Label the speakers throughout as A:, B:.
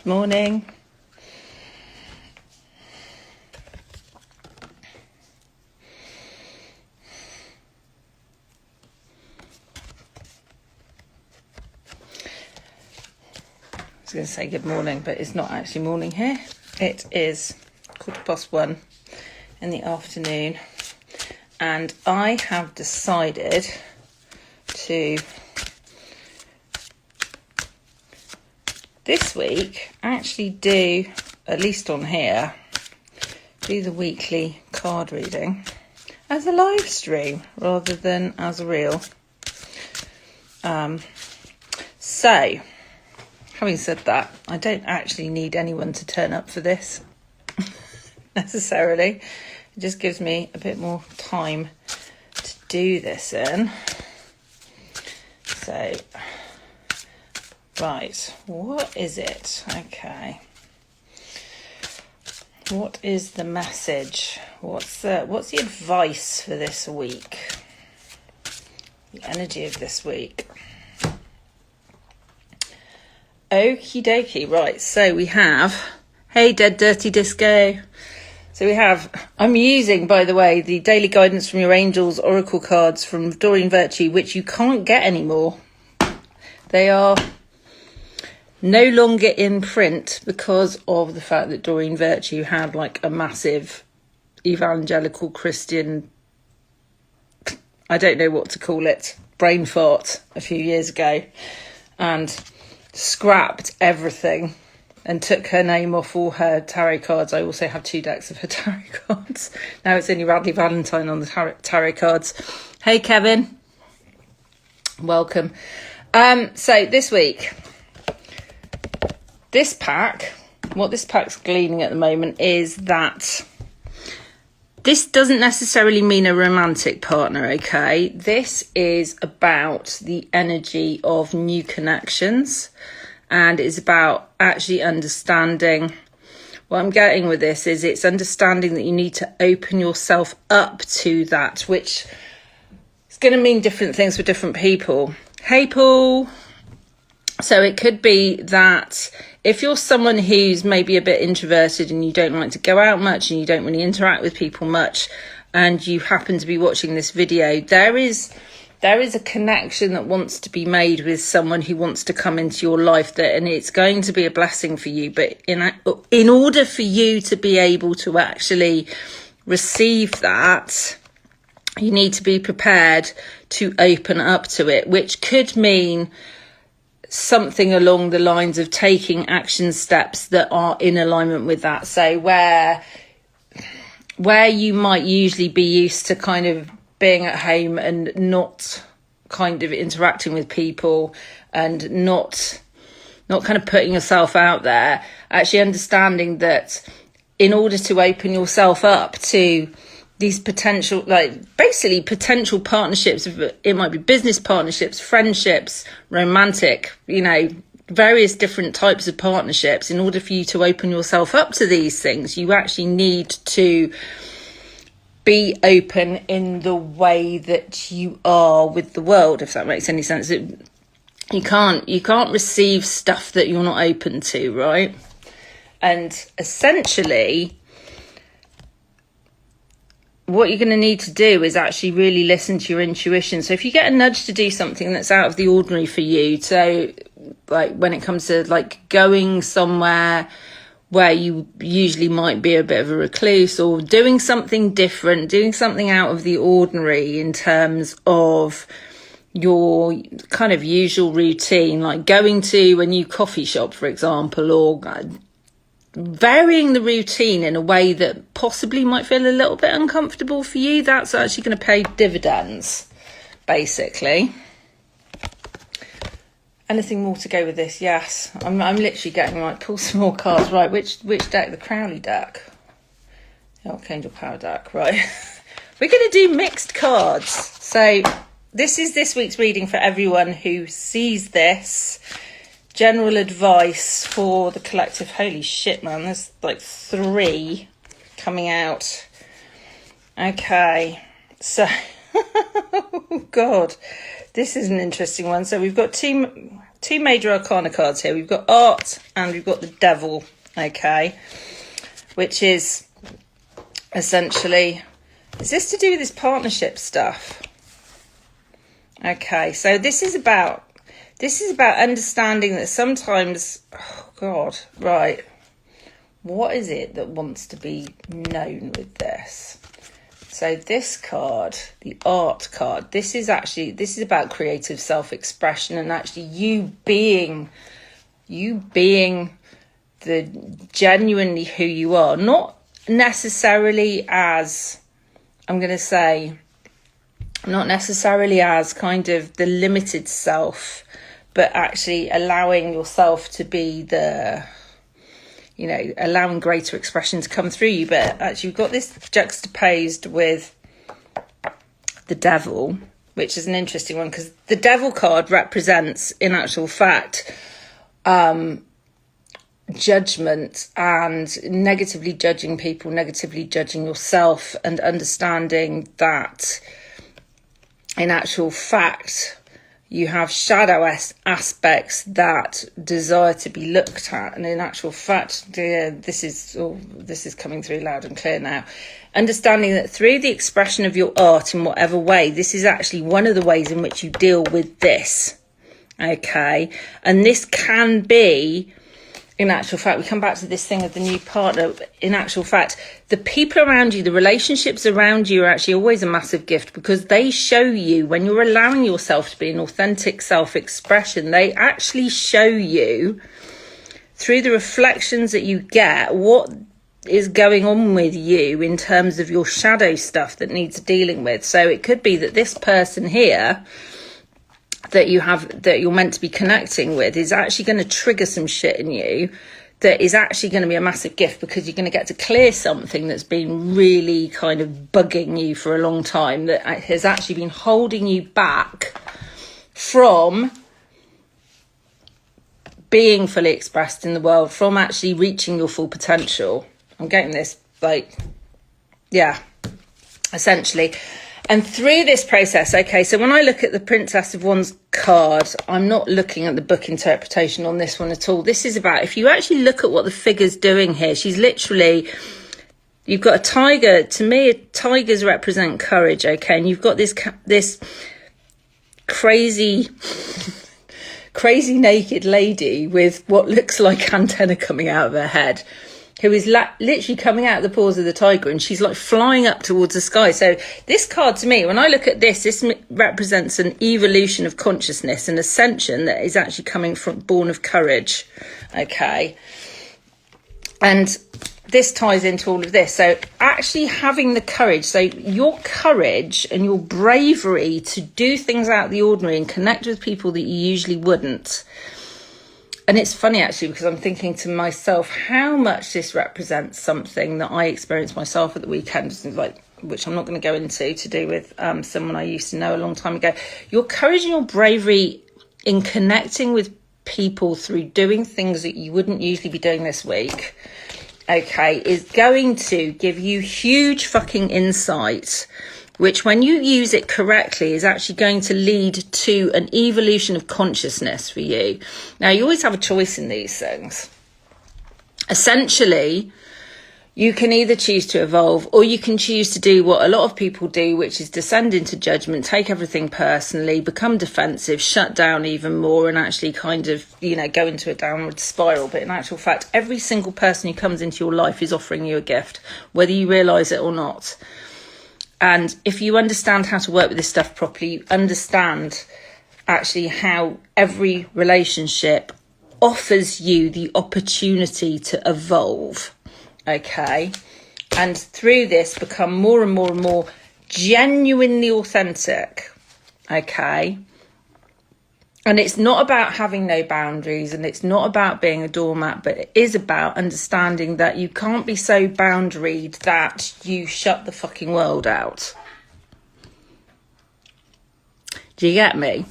A: Morning. I was going to say good morning, but it's not actually morning here. It is 1:15 in the afternoon, and I have decided to this week actually do, at least on here, do the weekly card reading as a live stream rather than as a reel. So, having said that, I don't actually need anyone to turn up for this necessarily. It just gives me a bit more time to do this in. So, right, what is it? Okay. What is the message? What's the advice for this week? The energy of this week. Okie dokie, right, so we have, hey Dead Dirty Disco. So we have, I'm using, by the way, the Daily Guidance from Your Angels Oracle cards from Doreen Virtue, which you can't get anymore. They are no longer in print because of the fact that Doreen Virtue had like a massive evangelical Christian, I don't know what to call it, brain fart a few years ago, and scrapped everything and took her name off all her tarot cards. I also have 2 decks of her tarot cards. Now it's only Radley Valentine on the tarot cards. Hey Kevin, welcome. So this week, this pack, what this pack's gleaning at the moment is that this doesn't necessarily mean a romantic partner, okay? This is about the energy of new connections, and it's about actually understanding. What I'm getting with this is it's understanding that you need to open yourself up to that, which is going to mean different things for different people. Hey, Paul. So it could be that if you're someone who's maybe a bit introverted and you don't like to go out much and you don't really interact with people much, and you happen to be watching this video, there is a connection that wants to be made with someone who wants to come into your life, and it's going to be a blessing for you. But in order for you to be able to actually receive that, you need to be prepared to open up to it, which could mean something along the lines of taking action steps that are in alignment with that. So where you might usually be used to kind of being at home and not kind of interacting with people and not kind of putting yourself out there, actually understanding that in order to open yourself up to these potential, potential partnerships, it might be business partnerships, friendships, romantic, various different types of partnerships. In order for you to open yourself up to these things, you actually need to be open in the way that you are with the world, if that makes any sense. You can't receive stuff that you're not open to, right? And essentially, what you're going to need to do is actually really listen to your intuition. So if you get a nudge to do something that's out of the ordinary for you, so like when it comes to like going somewhere where you usually might be a bit of a recluse, or doing something different, doing something out of the ordinary in terms of your kind of usual routine, like going to a new coffee shop, for example, or varying the routine in a way that possibly might feel a little bit uncomfortable for you, that's actually going to pay dividends, basically. Anything more to go with this? Yes. I'm literally getting, like, pull some more cards. Right, which deck? The Crowley deck. The Archangel Power deck, right. We're going to do mixed cards. So this is this week's reading for everyone who sees this. General advice for the collective. Holy shit, man. There's like 3 coming out. Okay. So, oh God, this is an interesting one. So we've got two major arcana cards here. We've got art and we've got the devil, okay, which is essentially, is this to do with this partnership stuff? Okay, so this is about understanding that sometimes, oh God, right, what is it that wants to be known with this? So this card, the art card, this is about creative self-expression and actually you being the genuinely who you are, not necessarily as, I'm going to say, not necessarily as kind of the limited self, but actually allowing yourself to be the, you know, allowing greater expression to come through you. But actually we've got this juxtaposed with the devil, which is an interesting one because the devil card represents, in actual fact, judgment and negatively judging people, negatively judging yourself, and understanding that in actual fact you have shadow aspects that desire to be looked at. And in actual fact, this is coming through loud and clear now. Understanding that through the expression of your art in whatever way, this is actually one of the ways in which you deal with this. Okay. And this can be, in actual fact, we come back to this thing of the new partner. In actual fact, the people around you, the relationships around you are actually always a massive gift because they show you, when you're allowing yourself to be an authentic self-expression, they actually show you through the reflections that you get what is going on with you in terms of your shadow stuff that needs dealing with. So it could be that this person here that you're meant to be connecting with is actually going to trigger some shit in you that is actually going to be a massive gift because you're going to get to clear something that's been really kind of bugging you for a long time, that has actually been holding you back from being fully expressed in the world, from actually reaching your full potential. I'm getting this, like, yeah, essentially. And through this process, okay, so when I look at the Princess of Wands card, I'm not looking at the book interpretation on this one at all. This is about, if you actually look at what the figure's doing here, she's literally, you've got a tiger. To me, tigers represent courage, okay? And you've got this crazy naked lady with what looks like antenna coming out of her head, who is literally coming out of the paws of the tiger, and she's like flying up towards the sky. So this card, to me, when I look at this represents an evolution of consciousness, an ascension that is actually coming from, born of courage, okay? And this ties into all of this. So actually having the courage, so your courage and your bravery to do things out of the ordinary and connect with people that you usually wouldn't. And it's funny, actually, because I'm thinking to myself how much this represents something that I experienced myself at the weekend, like, which I'm not going to go into, to do with someone I used to know a long time ago. Your courage and your bravery in connecting with people through doing things that you wouldn't usually be doing this week, okay, is going to give you huge fucking insight, which when you use it correctly is actually going to lead to an evolution of consciousness for you. Now, you always have a choice in these things. Essentially, you can either choose to evolve, or you can choose to do what a lot of people do, which is descend into judgment, take everything personally, become defensive, shut down even more, and actually kind of, you know, go into a downward spiral. But in actual fact, every single person who comes into your life is offering you a gift, whether you realise it or not. And if you understand how to work with this stuff properly, you understand actually how every relationship offers you the opportunity to evolve, okay? And through this, become more and more and more genuinely authentic, okay? And it's not about having no boundaries, and it's not about being a doormat, but it is about understanding that you can't be so boundaried that you shut the fucking world out. Do you get me?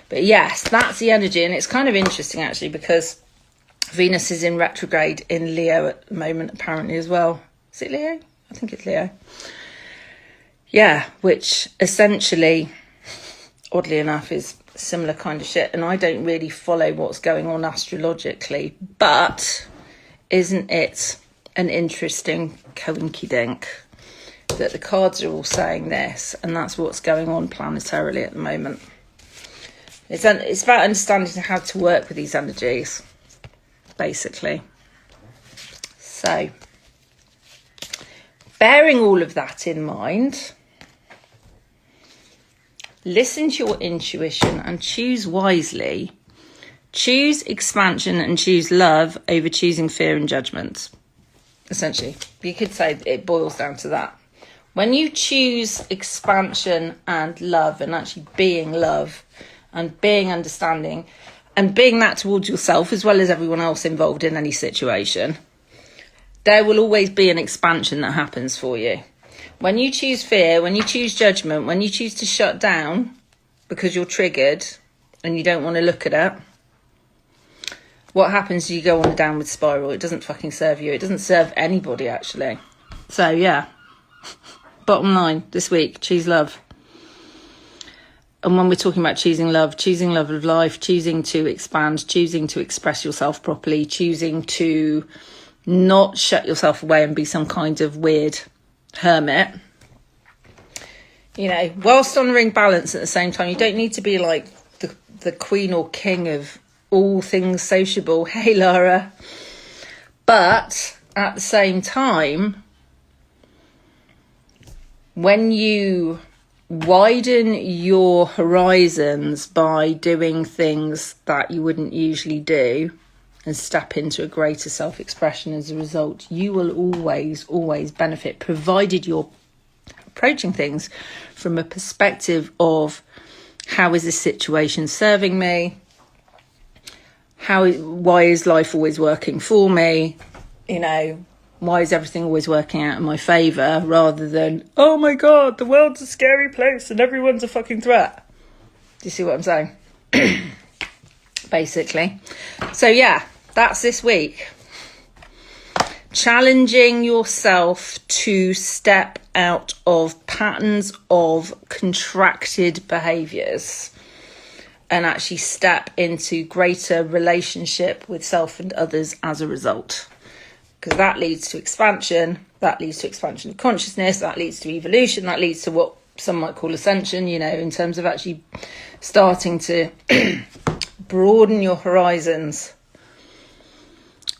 A: But yes, that's the energy. And it's kind of interesting, actually, because Venus is in retrograde in Leo at the moment, apparently, as well. Is it Leo? I think it's Leo. Yeah, which essentially, oddly enough, is similar kind of shit, and I don't really follow what's going on astrologically, but isn't it an interesting coinkydink that the cards are all saying this, and that's what's going on planetarily at the moment. It's about understanding how to work with these energies, basically. So, bearing all of that in mind, listen to your intuition and choose wisely. Choose expansion and choose love over choosing fear and judgment. Essentially, you could say it boils down to that. When you choose expansion and love, and actually being love and being understanding and being that towards yourself as well as everyone else involved in any situation, there will always be an expansion that happens for you. When you choose fear, when you choose judgment, when you choose to shut down because you're triggered and you don't want to look at it, what happens is you go on a downward spiral. It doesn't fucking serve you. It doesn't serve anybody, actually. So, yeah. Bottom line this week, choose love. And when we're talking about choosing love of life, choosing to expand, choosing to express yourself properly, choosing to not shut yourself away and be some kind of weird hermit. You know, whilst honouring balance at the same time. You don't need to be like the queen or king of all things sociable. Hey, Laura. But at the same time, when you widen your horizons by doing things that you wouldn't usually do and step into a greater self-expression as a result, you will always benefit, provided you're approaching things from a perspective of, how is this situation serving me? Why is life always working for me? You know, why is everything always working out in my favour, rather than, oh my God, the world's a scary place and everyone's a fucking threat. Do you see what I'm saying? Basically. So yeah, that's this week. Challenging yourself to step out of patterns of contracted behaviours and actually step into greater relationship with self and others as a result. Because that leads to expansion, that leads to expansion of consciousness, that leads to evolution, that leads to what some might call ascension, you know, in terms of actually starting to broaden your horizons.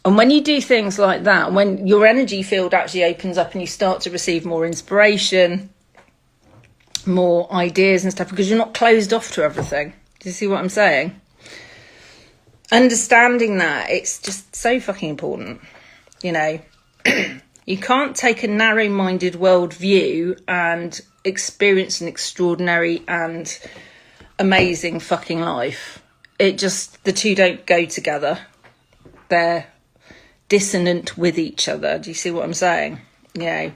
A: And when you do things like that, when your energy field actually opens up and you start to receive more inspiration, more ideas and stuff, because you're not closed off to everything. Do you see what I'm saying? Understanding that, it's just so fucking important. You know, you can't take a narrow-minded worldview and experience an extraordinary and amazing fucking life. The two don't go together. They're dissonant with each other. Do you see what I'm saying? You know,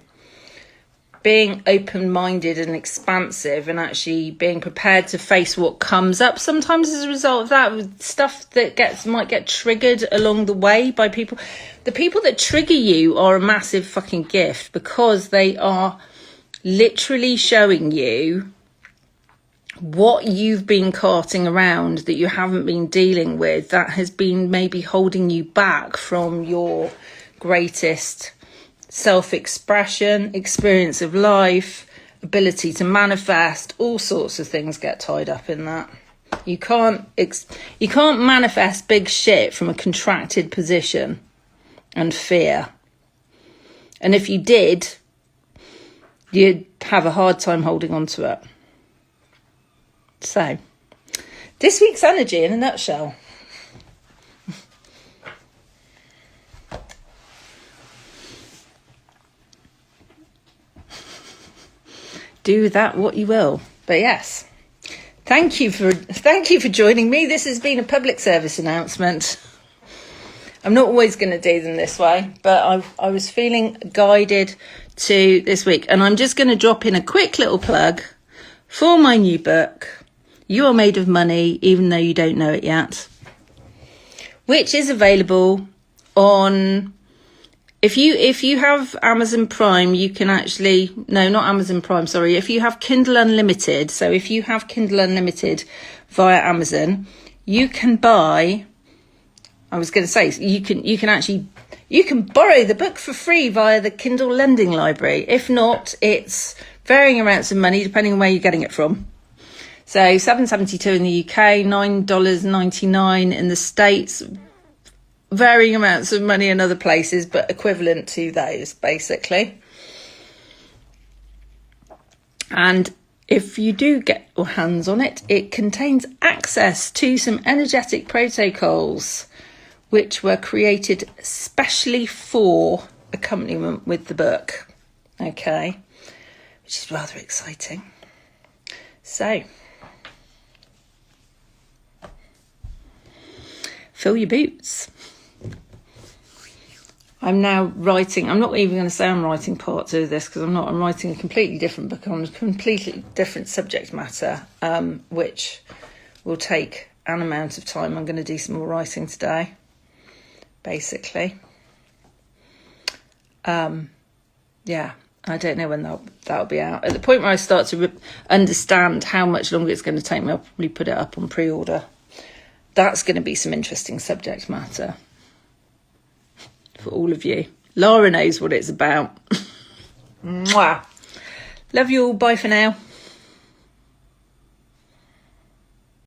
A: being open-minded and expansive and actually being prepared to face what comes up sometimes as a result of that, with stuff that might get triggered along the way by people. The people that trigger you are a massive fucking gift, because they are literally showing you what you've been carting around that you haven't been dealing with, that has been maybe holding you back from your greatest self-expression, experience of life, ability to manifest. All sorts of things get tied up in that. You can't manifest big shit from a contracted position and fear. And if you did, you'd have a hard time holding on to it. So, this week's energy in a nutshell. Do with that what you will. But yes, thank you for joining me. This has been a public service announcement. I'm not always going to do them this way, but I was feeling guided to this week. And I'm just going to drop in a quick little plug for my new book, You Are Made of Money, Even Though You Don't Know It Yet, which is available on... If you have Amazon Prime, you can actually... No, not Amazon Prime, sorry. If you have Kindle Unlimited, so if you have Kindle Unlimited via Amazon, you can buy, I was going to say, you can borrow the book for free via the Kindle Lending Library. If not, it's varying amounts of money depending on where you're getting it from. So $7.72 in the UK, $9.99 in the States, varying amounts of money in other places, but equivalent to those, basically. And if you do get your hands on it, it contains access to some energetic protocols which were created specially for accompaniment with the book. Okay, which is rather exciting. So, fill your boots. I'm now writing, I'm not even going to say I'm writing part 2 of this because I'm not. I'm writing a completely different book on a completely different subject matter, which will take an amount of time. I'm going to do some more writing today, basically. Yeah, I don't know when that'll be out. At the point where I start to understand how much longer it's going to take me, I'll probably put it up on pre-order. That's going to be some interesting subject matter for all of you. Laura knows what it's about. Mwah. Love you all. Bye for now.